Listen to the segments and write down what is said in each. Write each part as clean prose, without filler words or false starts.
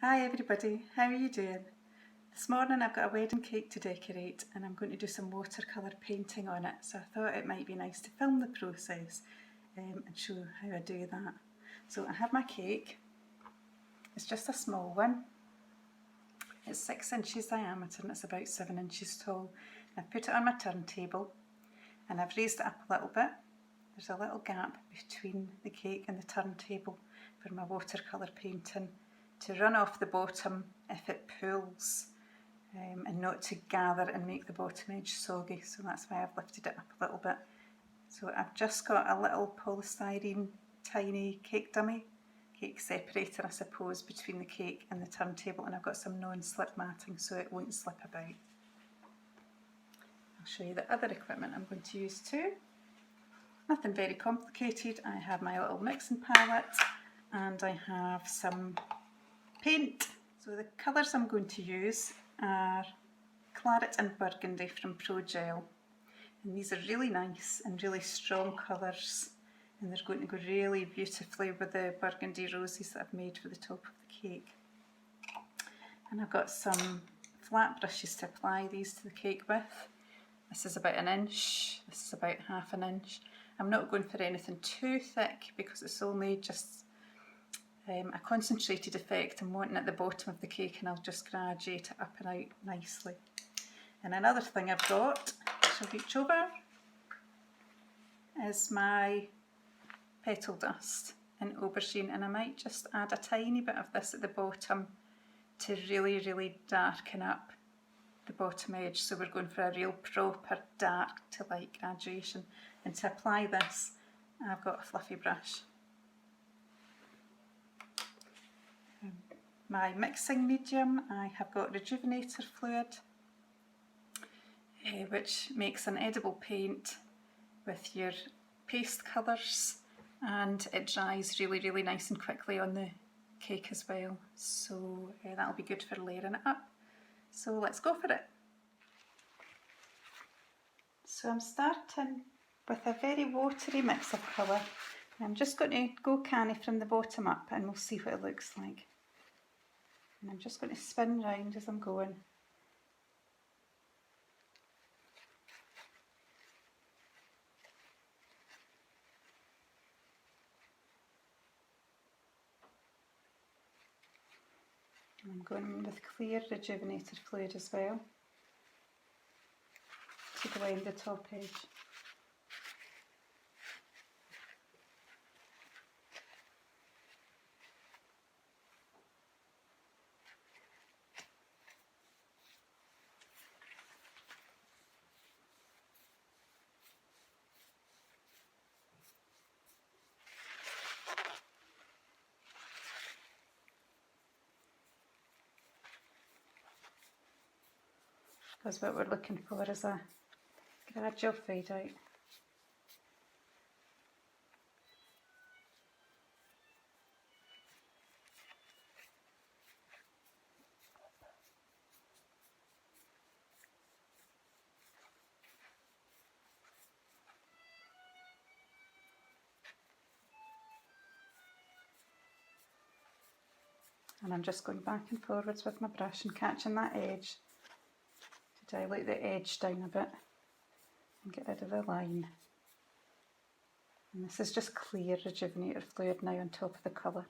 Hi everybody, how are you doing? This morning I've got a wedding cake to decorate and I'm going to do some watercolour painting on it, so I thought it might be nice to film the process and show how I do that. So I have my cake. It's just a small one. It's 6 inches diameter and it's about 7 inches tall. I've put it on my turntable and I've raised it up a little bit. There's a little gap between the cake and the turntable for my watercolour painting to run off the bottom if it pulls and not to gather and make the bottom edge soggy, so that's why I've lifted it up a little bit. So I've just got a little polystyrene tiny cake dummy, cake separator I suppose, between the cake and the turntable, and I've got some non-slip matting so it won't slip about. I'll show you the other equipment I'm going to use too. Nothing very complicated. I have my little mixing palette and I have some paint. So the colours I'm going to use are claret and burgundy from Pro Gel, and these are really nice and really strong colours, and they're going to go really beautifully with the burgundy roses that I've made for the top of the cake. And I've got some flat brushes to apply these to the cake with. This is about 1 inch, this is about 1/2 inch. I'm not going for anything too thick because it's only just a concentrated effect I'm wanting at the bottom of the cake, and I'll just graduate it up and out nicely. And another thing I've got, which I'll reach over, is my petal dust in aubergine, and I might just add a tiny bit of this at the bottom to really darken up the bottom edge. So we're going for a real proper dark to light graduation. And to apply this, I've got a fluffy brush. My mixing medium, I have got rejuvenator fluid, which makes an edible paint with your paste colours, and it dries really nice and quickly on the cake as well, so that'll be good for layering it up. So let's go for it. So I'm starting with a very watery mix of colour. I'm just going to go canny from the bottom up and we'll see what it looks like. And I'm just going to spin round as I'm going. And I'm going with clear rejuvenator fluid as well to blend the top edge. Because what we're looking for is a gradual fade out. And I'm just going back and forwards with my brush and catching that edge to dilute the edge down a bit and get rid of the line. And this is just clear rejuvenator fluid now on top of the colour.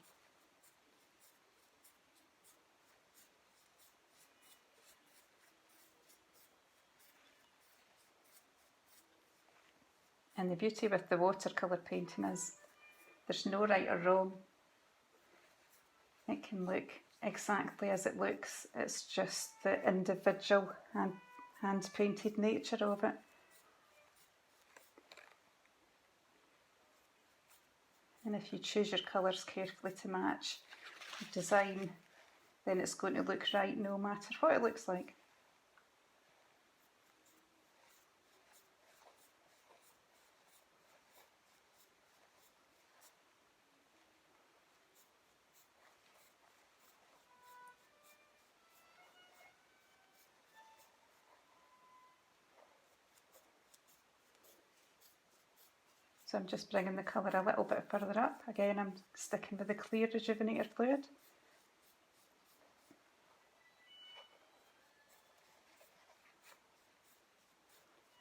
And the beauty with the watercolour painting is there's no right or wrong. It can look exactly as it looks, it's just the individual hand painted nature of it. And if you choose your colours carefully to match the design, then it's going to look right no matter what it looks like. So I'm just bringing the colour a little bit further up. Again, I'm sticking with the clear rejuvenator fluid.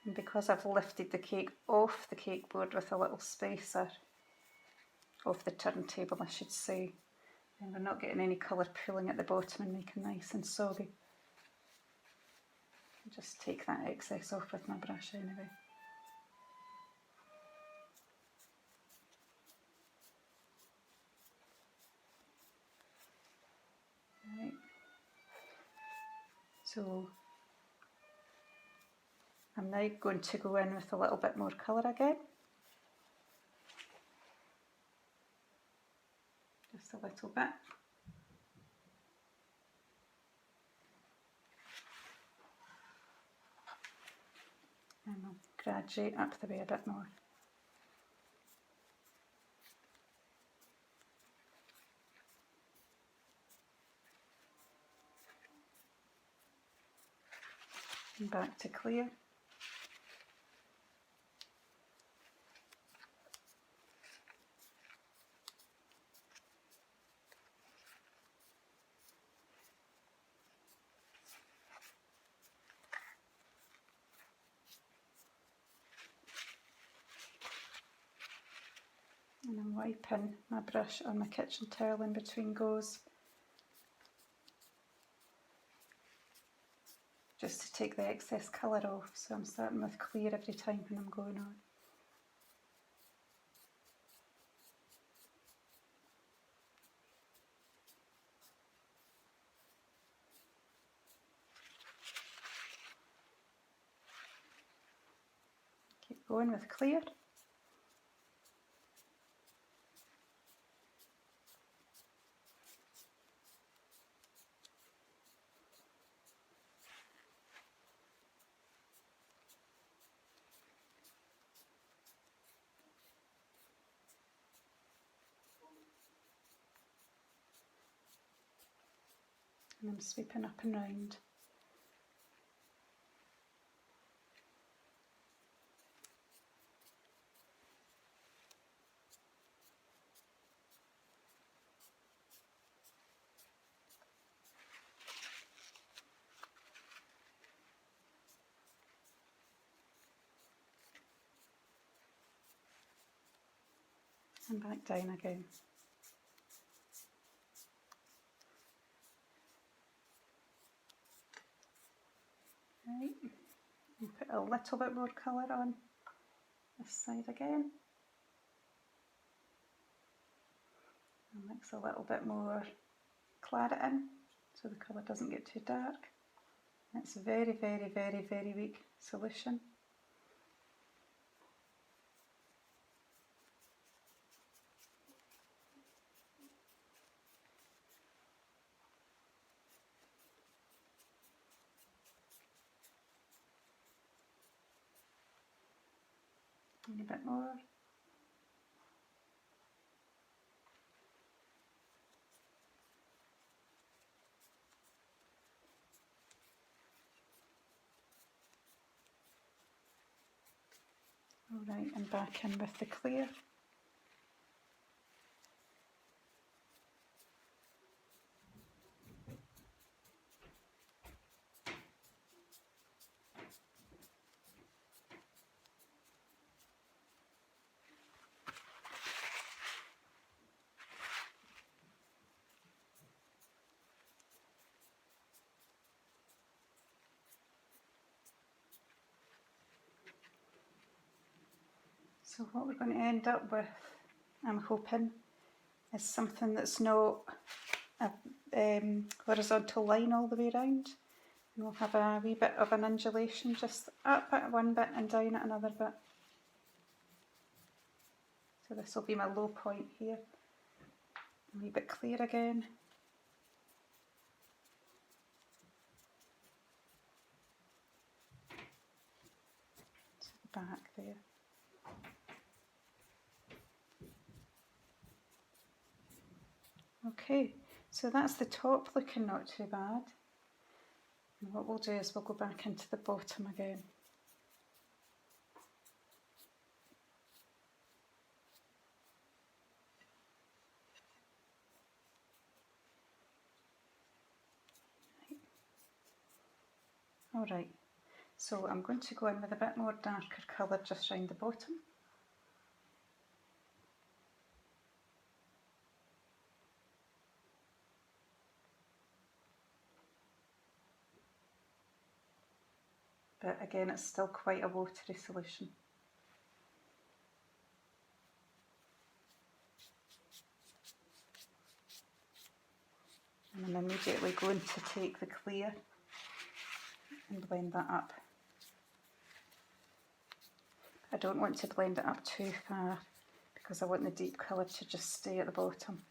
And because I've lifted the cake off the cake board with a little spacer, off the turntable I should say, and we're not getting any colour pooling at the bottom and making nice and soggy. I'll just take that excess off with my brush anyway. Right. So I'm now going to go in with a little bit more colour again. Just a little bit. And I'll graduate up the way a bit more. And back to clear. And I'm wiping my brush on my kitchen towel in between goes, just to take the excess colour off. So I'm starting with clear every time when I'm going on. Keep going with clear. And I'm sweeping up and round. And back down again. Right, and put a little bit more colour on this side again. And mix a little bit more claret in so the colour doesn't get too dark. It's a very, very, very, very weak solution. And a bit more. Alright, and back in with the clear. So what we're going to end up with, I'm hoping, is something that's not a horizontal line all the way around. And we'll have a wee bit of an undulation just up at one bit and down at another bit. So this will be my low point here. A wee bit clear again. To the back there. Okay, so that's the top looking not too bad. And what we'll do is we'll go back into the bottom again. Alright, So I'm going to go in with a bit more darker colour just round the bottom. But again, it's still quite a watery solution. And I'm immediately going to take the clear and blend that up. I don't want to blend it up too far because I want the deep colour to just stay at the bottom.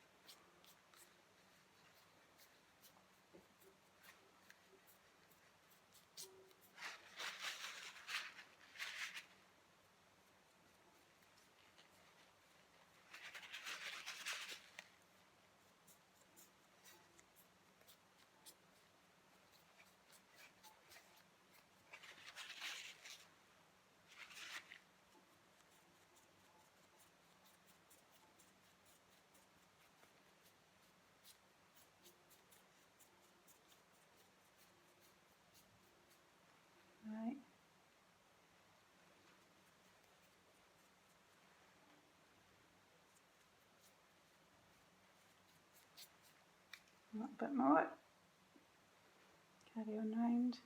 Right. A little bit more. Carry on round.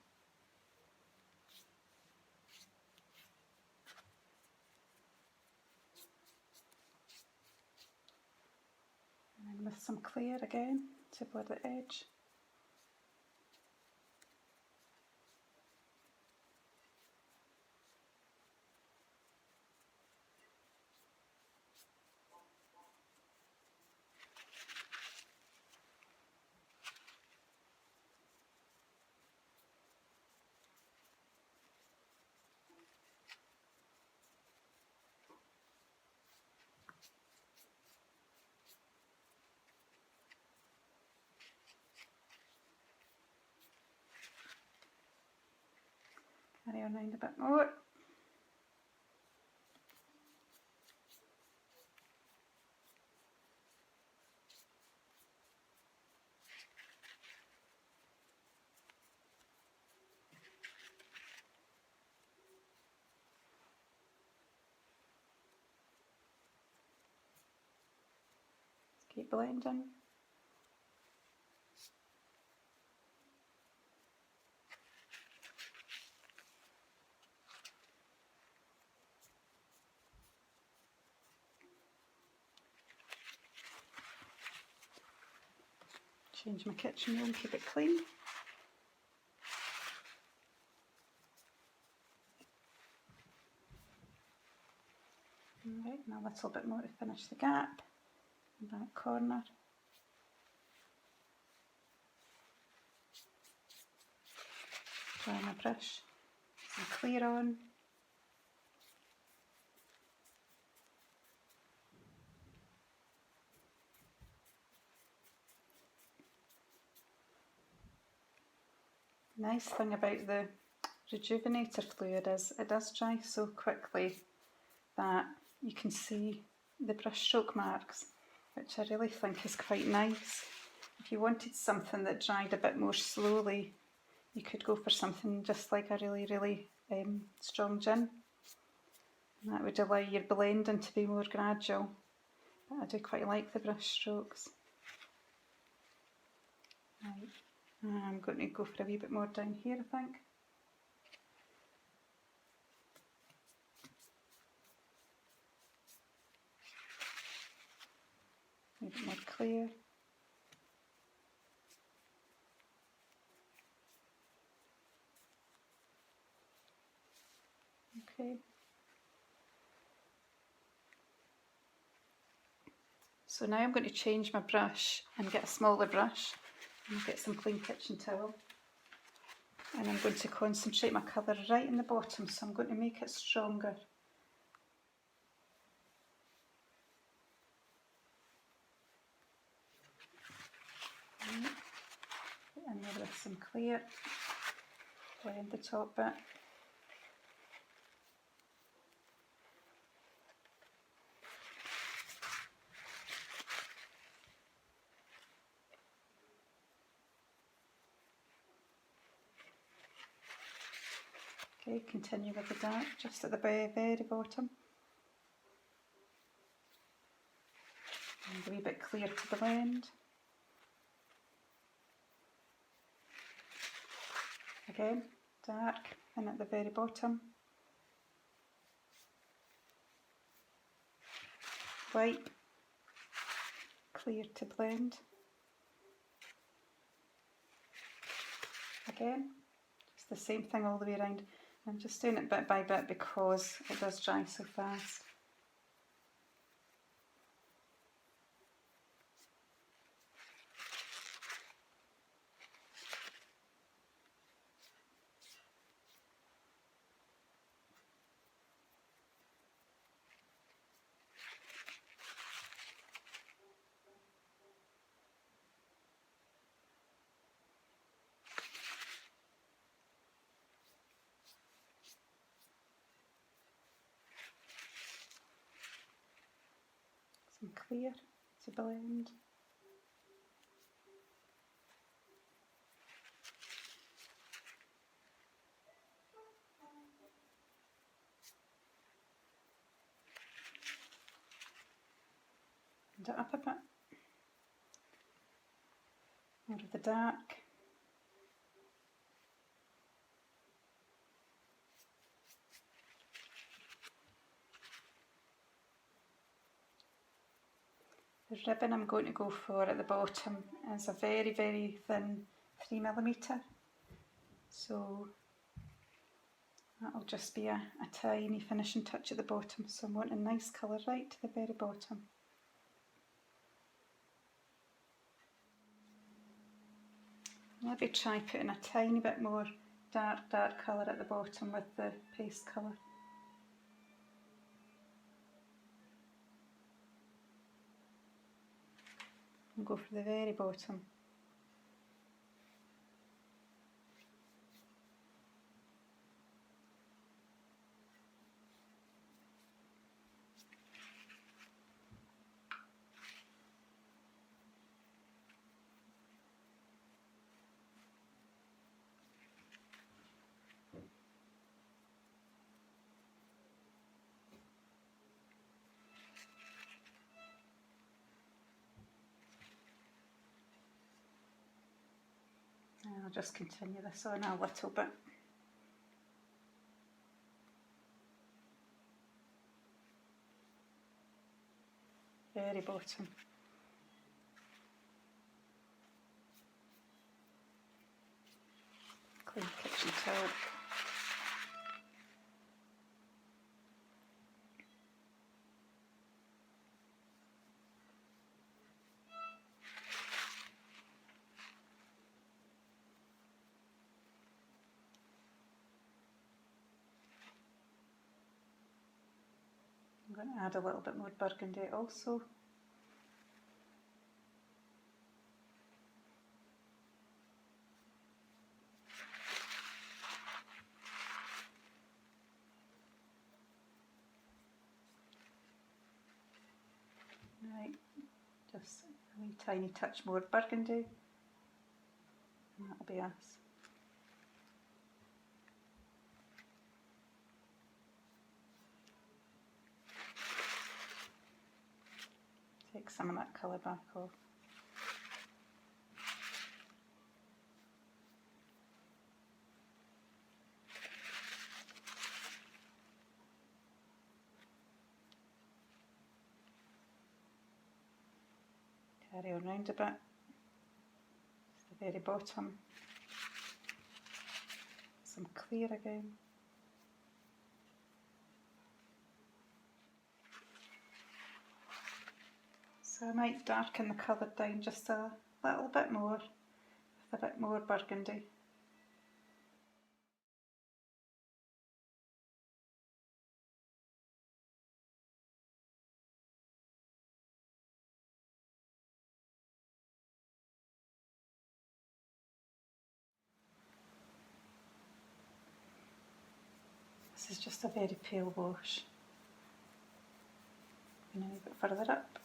And then with some clear again to blur the edge. Carry on round a bit more. Keep blending. Change my kitchen room, keep it clean. Right, and a little bit more to finish the gap in that corner. Dry my brush, some clear on. Nice thing about the rejuvenator fluid is it does dry so quickly that you can see the brush stroke marks, which I really think is quite nice. If you wanted something that dried a bit more slowly, you could go for something just like a really strong gin. And that would allow your blending to be more gradual. But I do quite like the brush strokes. Right. I'm going to go for a wee bit more down here, I think. A bit more clear. Okay. So now I'm going to change my brush and get a smaller brush and get some clean kitchen towel. And I'm going to concentrate my colour right in the bottom, so I'm going to make it stronger. Right. And there with some clear, blend the top bit. Okay, continue with the dark just at the very bottom. And a wee bit clear to blend. Again, dark and at the very bottom. White, clear to blend. Again, it's the same thing all the way around. I'm just doing it bit by bit because it does dry so fast. Some clear to blend. And it up a bit. More of the dark. The ribbon I'm going to go for at the bottom is a very thin 3mm, so that'll just be a tiny finishing touch at the bottom, so I'm wanting a nice colour right to the very bottom. Maybe try putting a tiny bit more dark colour at the bottom with the paste colour. And go for the very bottom. And I'll just continue this on a little bit. Very bottom. Clean kitchen towel. I'm going to add a little bit more burgundy also. Right, just a wee tiny touch more burgundy, and that'll be us. Take some of that colour back off. Carry on round a bit. It's the very bottom. Some clear again. So I might darken the colour down just a little bit more with a bit more burgundy. This is just a very pale wash. And a bit further up.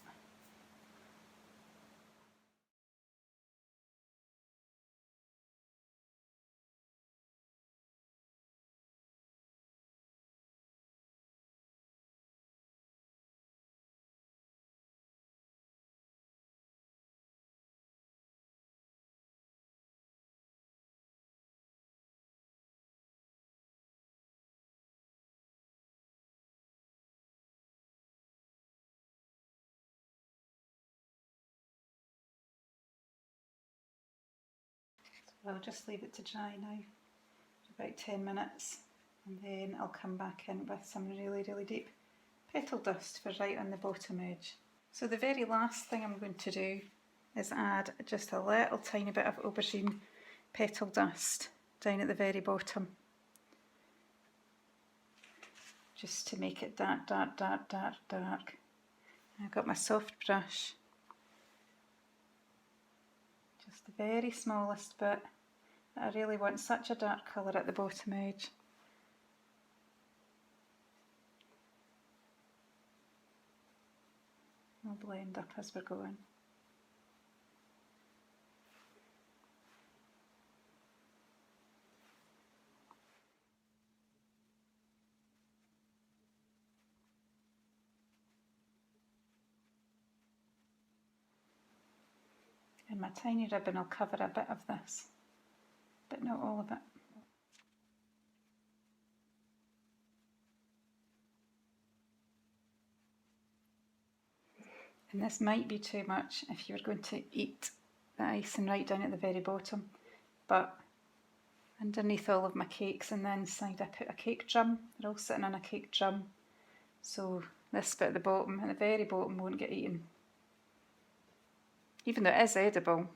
I'll just leave it to dry now for about 10 minutes, and then I'll come back in with some really deep petal dust for right on the bottom edge. So the very last thing I'm going to do is add just a little tiny bit of aubergine petal dust down at the very bottom, just to make it dark. I've got my soft brush, just the very smallest bit. I really want such a dark colour at the bottom edge. I'll blend up as we're going. And my tiny ribbon will cover a bit of this, but not all of it. And this might be too much if you're going to eat the icing right down at the very bottom, but underneath all of my cakes and the inside I put a cake drum. They're all sitting on a cake drum, so this bit at the bottom and the very bottom won't get eaten, even though it is edible.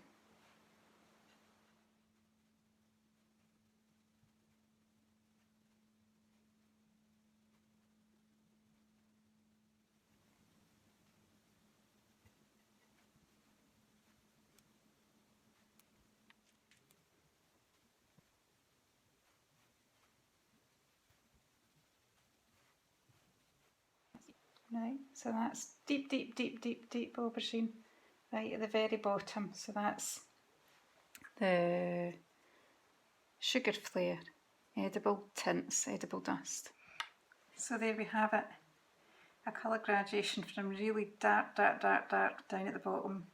Right, so that's deep aubergine right at the very bottom. So that's the sugar flare, edible tints, edible dust. So there we have it, a colour gradation from really dark down at the bottom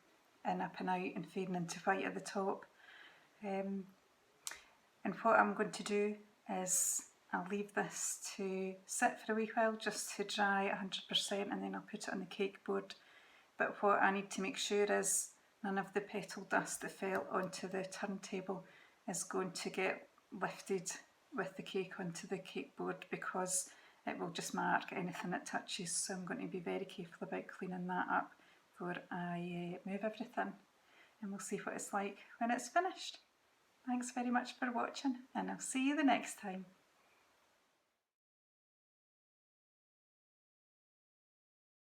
and up and out and fading into white at the top. And what I'm going to do is I'll leave this to sit for a wee while just to dry 100%, and then I'll put it on the cake board. But what I need to make sure is none of the petal dust that fell onto the turntable is going to get lifted with the cake onto the cake board, because it will just mark anything it touches. So I'm going to be very careful about cleaning that up before I move everything, and we'll see what it's like when it's finished. Thanks very much for watching, and I'll see you the next time.